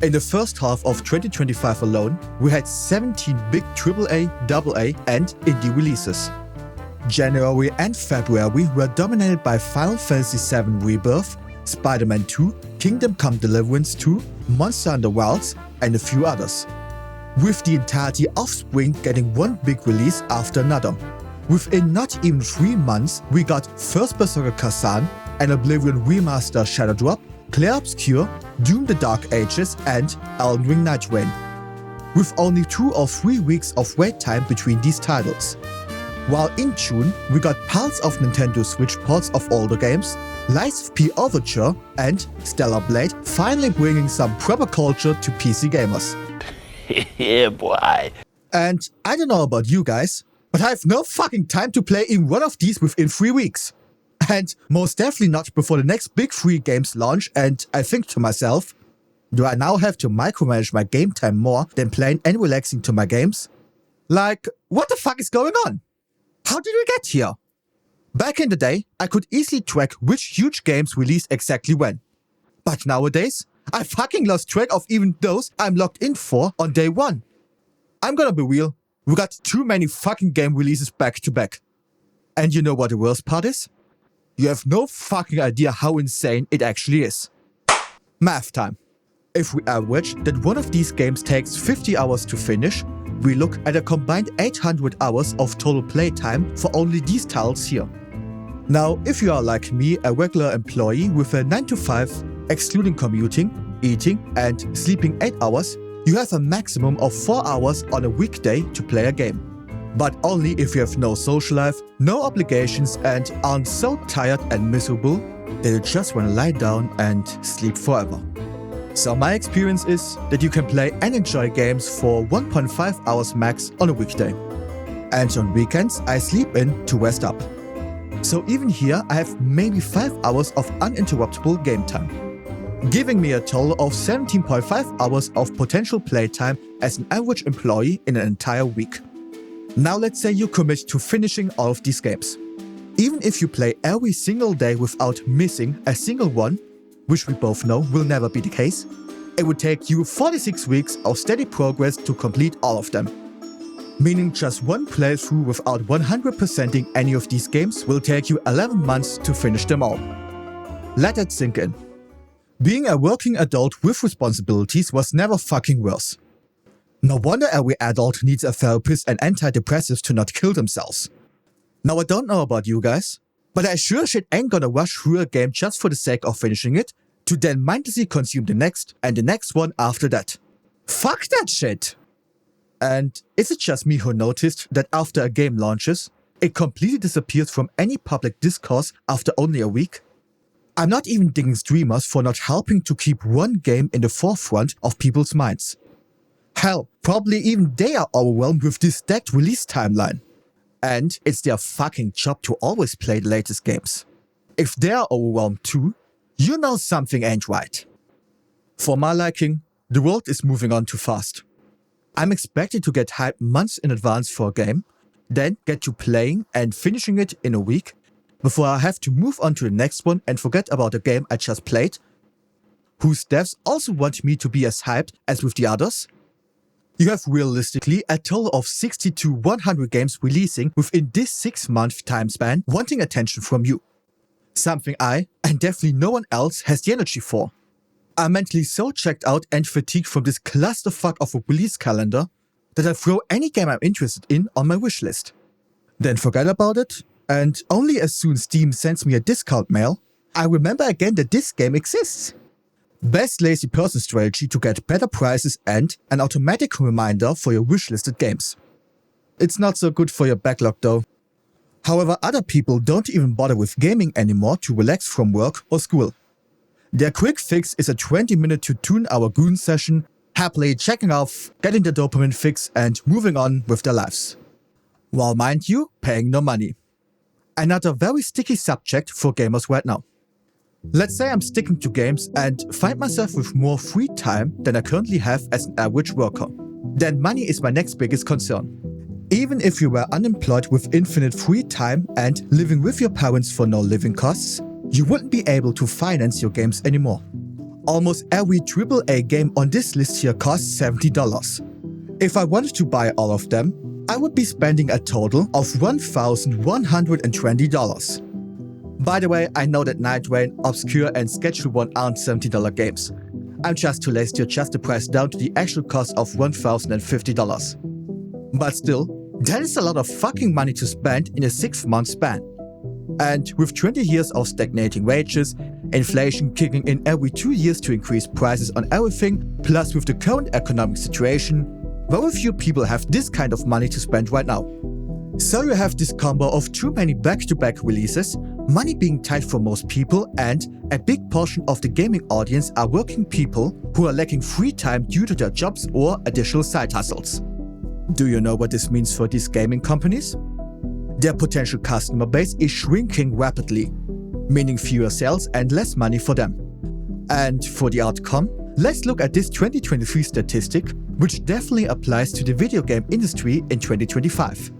In the first half of 2025 alone, we had 17 big AAA, AA, and indie releases. January and February were dominated by Final Fantasy VII Rebirth, Spider-Man 2, Kingdom Come Deliverance 2, Monster Hunter Wilds, and a few others. With the entirety of spring getting one big release after another. Within not even 3 months, we got First Berserker Kazan, an Oblivion Remaster Shadow Drop, Clair Obscur, Doom the Dark Ages, and Elden Ring Night Rain. With only 2 or 3 weeks of wait time between these titles. While in June, we got parts of Nintendo Switch ports of older games, Lies of P Overture, and Stellar Blade finally bringing some proper culture to PC gamers. Yeah, boy. And I don't know about you guys, but I have no fucking time to play in one of these within 3 weeks. And most definitely not before the next big free games launch, and I think to myself, do I now have to micromanage my game time more than playing and relaxing to my games? Like, what the fuck is going on? How did we get here? Back in the day, I could easily track which huge games released exactly when. But nowadays, I fucking lost track of even those I'm logged in for on day one. I'm gonna be real, we got too many fucking game releases back to back. And you know what the worst part is? You have no fucking idea how insane it actually is. Math time. If we average that one of these games takes 50 hours to finish, we look at a combined 800 hours of total playtime for only these titles here. Now, if you are like me, a regular employee with a 9 to 5, excluding commuting, eating, and sleeping 8 hours, you have a maximum of 4 hours on a weekday to play a game. But only if you have no social life, no obligations, and aren't so tired and miserable that you just want to lie down and sleep forever. So my experience is that you can play and enjoy games for 1.5 hours max on a weekday. And on weekends, I sleep in to rest up. So even here, I have maybe 5 hours of uninterruptible game time, giving me a total of 17.5 hours of potential playtime as an average employee in an entire week. Now let's say you commit to finishing all of these games. Even if you play every single day without missing a single one, which we both know will never be the case, it would take you 46 weeks of steady progress to complete all of them. Meaning just one playthrough without 100%ing any of these games will take you 11 months to finish them all. Let that sink in. Being a working adult with responsibilities was never fucking worse. No wonder every adult needs a therapist and antidepressives to not kill themselves. Now I don't know about you guys, but I sure shit ain't gonna rush through a game just for the sake of finishing it, to then mindlessly consume the next and the next one after that. Fuck that shit! And is it just me who noticed that after a game launches, it completely disappears from any public discourse after only a week? I'm not even digging streamers for not helping to keep one game in the forefront of people's minds. Hell, probably even they are overwhelmed with this stacked release timeline. And it's their fucking job to always play the latest games. If they are overwhelmed too, you know something ain't right. For my liking, the world is moving on too fast. I'm expected to get hyped months in advance for a game, then get to playing and finishing it in a week, before I have to move on to the next one and forget about the game I just played, whose devs also want me to be as hyped as with the others. You have realistically a total of 60 to 100 games releasing within this 6-month time span wanting attention from you. Something I, and definitely no one else, has the energy for. I'm mentally so checked out and fatigued from this clusterfuck of a release calendar that I throw any game I'm interested in on my wishlist. Then forget about it, and only as soon Steam sends me a discount mail, I remember again that this game exists. Best lazy person strategy to get better prices and an automatic reminder for your wishlisted games. It's not so good for your backlog though. However, other people don't even bother with gaming anymore to relax from work or school. Their quick fix is a 20-minute to 2-hour goon session, happily checking off, getting the dopamine fix and moving on with their lives. While mind you, paying no money. Another very sticky subject for gamers right now. Let's say I'm sticking to games and find myself with more free time than I currently have as an average worker. Then money is my next biggest concern. Even if you were unemployed with infinite free time and living with your parents for no living costs, you wouldn't be able to finance your games anymore. Almost every AAA game on this list here costs $70. If I wanted to buy all of them, I would be spending a total of $1,120. By the way, I know that Night Rain, Obscure and Schedule 1 aren't $70 games. I'm just too lazy to adjust the price down to the actual cost of $1,050. But still, that is a lot of fucking money to spend in a 6-month span. And with 20 years of stagnating wages, inflation kicking in every 2 years to increase prices on everything, plus with the current economic situation, very few people have this kind of money to spend right now. So you have this combo of too many back-to-back releases, money being tight for most people, and a big portion of the gaming audience are working people who are lacking free time due to their jobs or additional side hustles. Do you know what this means for these gaming companies? Their potential customer base is shrinking rapidly, meaning fewer sales and less money for them. And for the outcome, let's look at this 2023 statistic, which definitely applies to the video game industry in 2025.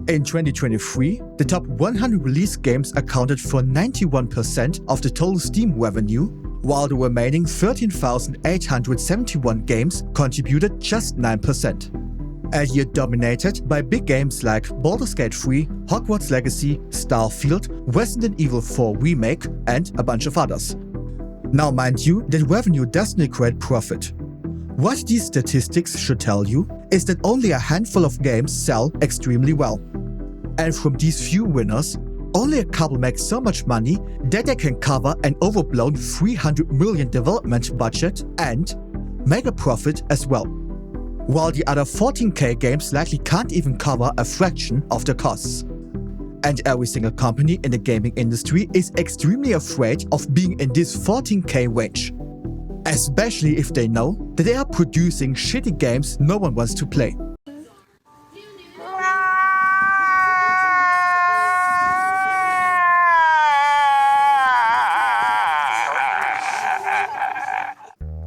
In 2023, the top 100 release games accounted for 91% of the total Steam revenue, while the remaining 13,871 games contributed just 9%. A year dominated by big games like Baldur's Gate 3, Hogwarts Legacy, Starfield, Resident Evil 4 Remake, and a bunch of others. Now mind you, that revenue doesn't equate profit. What these statistics should tell you is that only a handful of games sell extremely well. And from these few winners, only a couple make so much money that they can cover an overblown $300 million development budget and make a profit as well. While the other 14K games likely can't even cover a fraction of the costs. And every single company in the gaming industry is extremely afraid of being in this 14K range. Especially if they know that they are producing shitty games no one wants to play.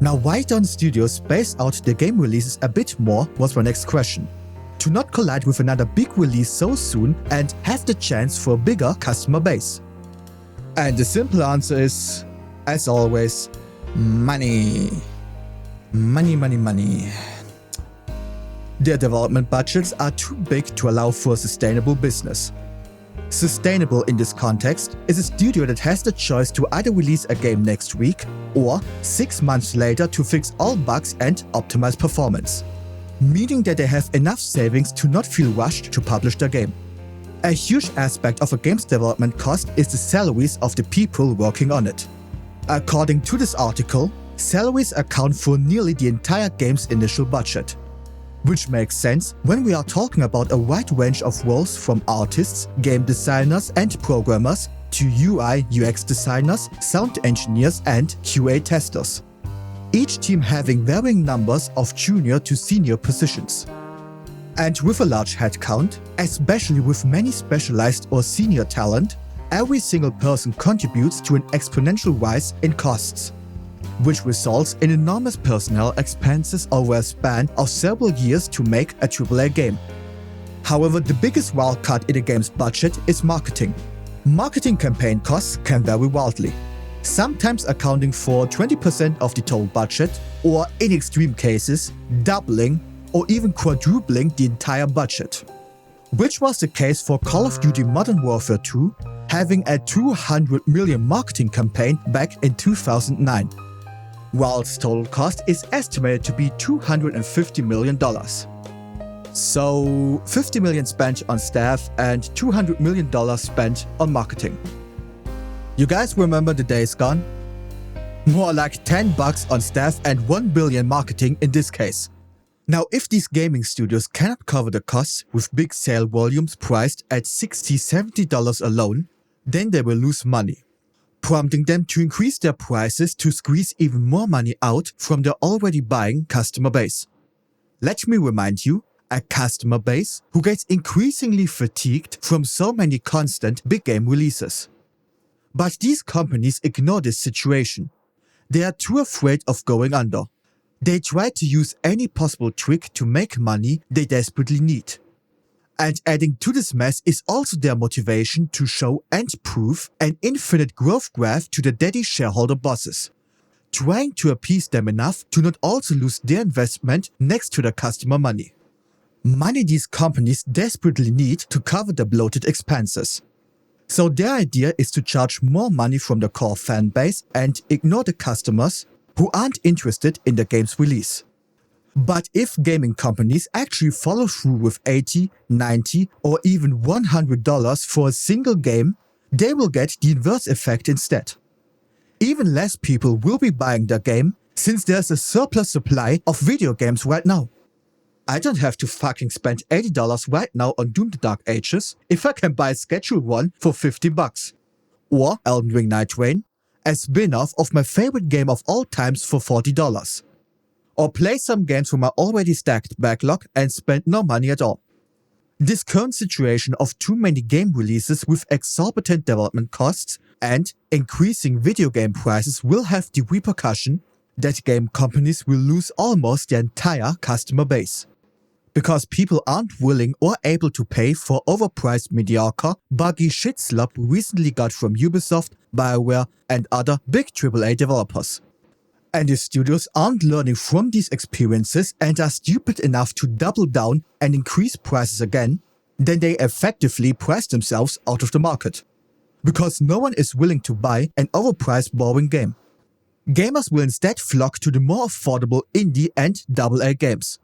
Now, why don't studios space out their game releases a bit more was my next question. To not collide with another big release so soon and have the chance for a bigger customer base. And the simple answer is, as always, money. Money, money, money. Their development budgets are too big to allow for a sustainable business. Sustainable in this context is a studio that has the choice to either release a game next week or 6 months later to fix all bugs and optimize performance, meaning that they have enough savings to not feel rushed to publish their game. A huge aspect of a game's development cost is the salaries of the people working on it. According to this article, salaries account for nearly the entire game's initial budget. Which makes sense when we are talking about a wide range of roles from artists, game designers and programmers to UI UX designers, sound engineers and QA testers. Each team having varying numbers of junior to senior positions. And with a large headcount, especially with many specialized or senior talent, every single person contributes to an exponential rise in costs, which results in enormous personnel expenses over a span of several years to make a AAA game. However, the biggest wildcard in a game's budget is marketing. Marketing campaign costs can vary wildly, sometimes accounting for 20% of the total budget, or in extreme cases, doubling or even quadrupling the entire budget. Which was the case for Call of Duty Modern Warfare 2, having a $200 million marketing campaign back in 2009. Whilst total cost is estimated to be $250 million. So $50 million spent on staff and $200 million spent on marketing. You guys remember the days gone? More like $10 on staff and $1 billion marketing in this case. Now, if these gaming studios cannot cover the costs with big sale volumes priced at $60–70 alone, then they will lose money, prompting them to increase their prices to squeeze even more money out from their already buying customer base. Let me remind you, a customer base who gets increasingly fatigued from so many constant big game releases. But these companies ignore this situation. They are too afraid of going under. They try to use any possible trick to make money they desperately need. And adding to this mess is also their motivation to show and prove an infinite growth graph to the daddy shareholder bosses, trying to appease them enough to not also lose their investment next to the customer money. Money these companies desperately need to cover their bloated expenses. So their idea is to charge more money from the core fan base and ignore the customers who aren't interested in the game's release. But if gaming companies actually follow through with $80, $90, or even $100 for a single game, they will get the inverse effect instead. Even less people will be buying their game since there's a surplus supply of video games right now. I don't have to fucking spend $80 right now on Doom the Dark Ages if I can buy a schedule one for $50. Or Elden Ring Night Rain, a spin-off of my favorite game of all times for $40. Or play some games from my already stacked backlog and spend no money at all. This current situation of too many game releases with exorbitant development costs and increasing video game prices will have the repercussion that game companies will lose almost their entire customer base. Because people aren't willing or able to pay for overpriced mediocre, buggy shit slop we recently got from Ubisoft, BioWare and other big AAA developers. And if studios aren't learning from these experiences and are stupid enough to double down and increase prices again, then they effectively price themselves out of the market. Because no one is willing to buy an overpriced boring game. Gamers will instead flock to the more affordable indie and AA games.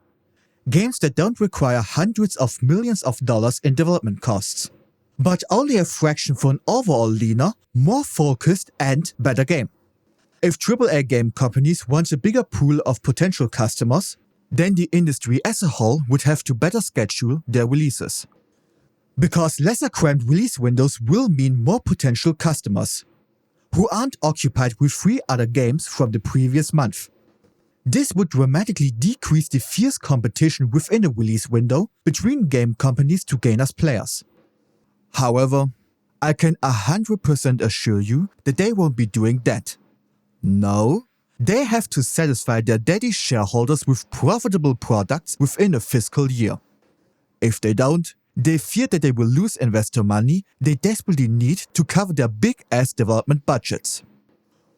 Games that don't require hundreds of millions of dollars in development costs, but only a fraction for an overall leaner, more focused and better game. If AAA game companies want a bigger pool of potential customers, then the industry as a whole would have to better schedule their releases. Because lesser cramped release windows will mean more potential customers, who aren't occupied with 3 other games from the previous month. This would dramatically decrease the fierce competition within a release window between game companies to gain as players. However, I can 100% assure you that they won't be doing that. No, they have to satisfy their daddy shareholders with profitable products within a fiscal year. If they don't, they fear that they will lose investor money they desperately need to cover their big-ass development budgets.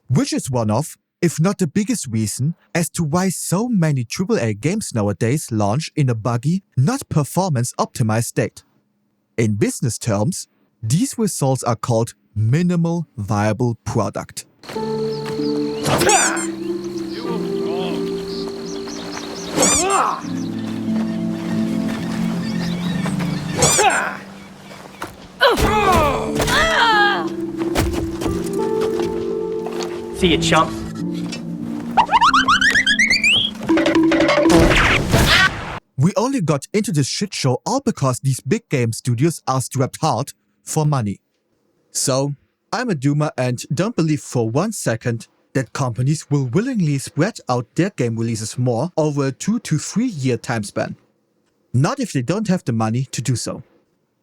Which is one of, if not the biggest reason, as to why so many AAA games nowadays launch in a buggy, not performance-optimized state. In business terms, these results are called minimal viable product. See you, chump. We only got into this shit show all because these big game studios are strapped hard for money. So, I'm a doomer and don't believe for 1 second that companies will willingly spread out their game releases more over a 2 to 3 year time span. Not if they don't have the money to do so.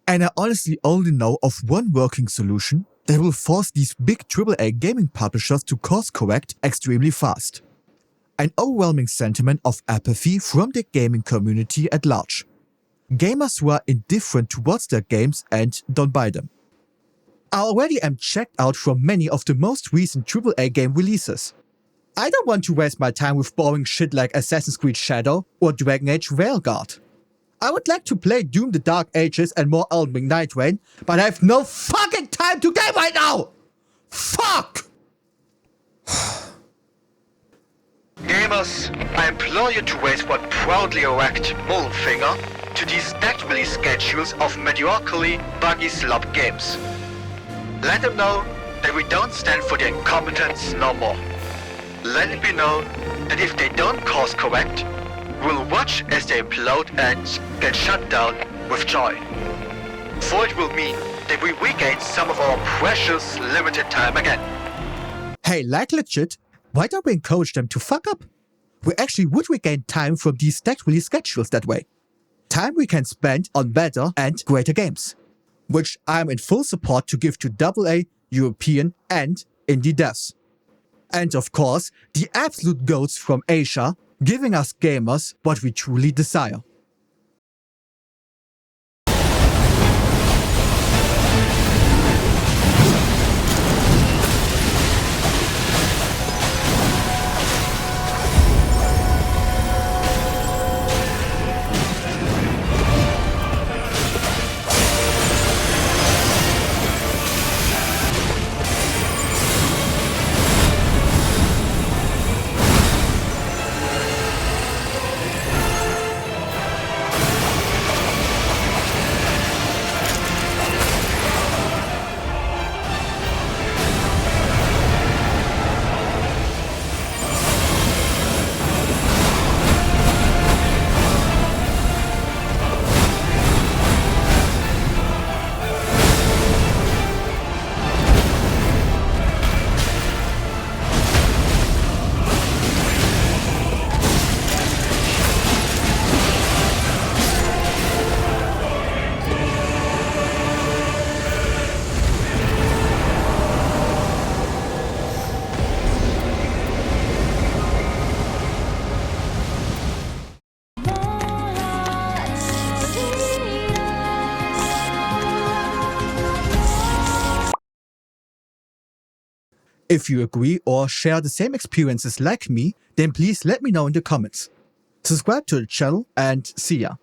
And I honestly only know of one working solution that will force these big AAA gaming publishers to course correct extremely fast. An overwhelming sentiment of apathy from the gaming community at large. Gamers who are indifferent towards their games and don't buy them. I already am checked out from many of the most recent AAA game releases. I don't want to waste my time with boring shit like Assassin's Creed Shadow or Dragon Age Railguard. I would like to play Doom the Dark Ages and more Elden Ring Night Rain, but I have no fucking time to game right now! Fuck! Gamers, I implore you to raise one proudly erect middle finger to these stacked release schedules of mediocrely buggy slop games. Let them know that we don't stand for their incompetence no more. Let it be known that if they don't course correct, we'll watch as they implode and get shut down with joy. For it will mean that we regain some of our precious limited time again. Hey, like legit, why don't we encourage them to fuck up? We actually would regain time from these stacked release schedules that way. Time we can spend on better and greater games. Which I am in full support to give to AA, European and indie devs. And of course, the absolute goats from Asia, giving us gamers what we truly desire. If you agree or share the same experiences like me, then please let me know in the comments. Subscribe to the channel and see ya.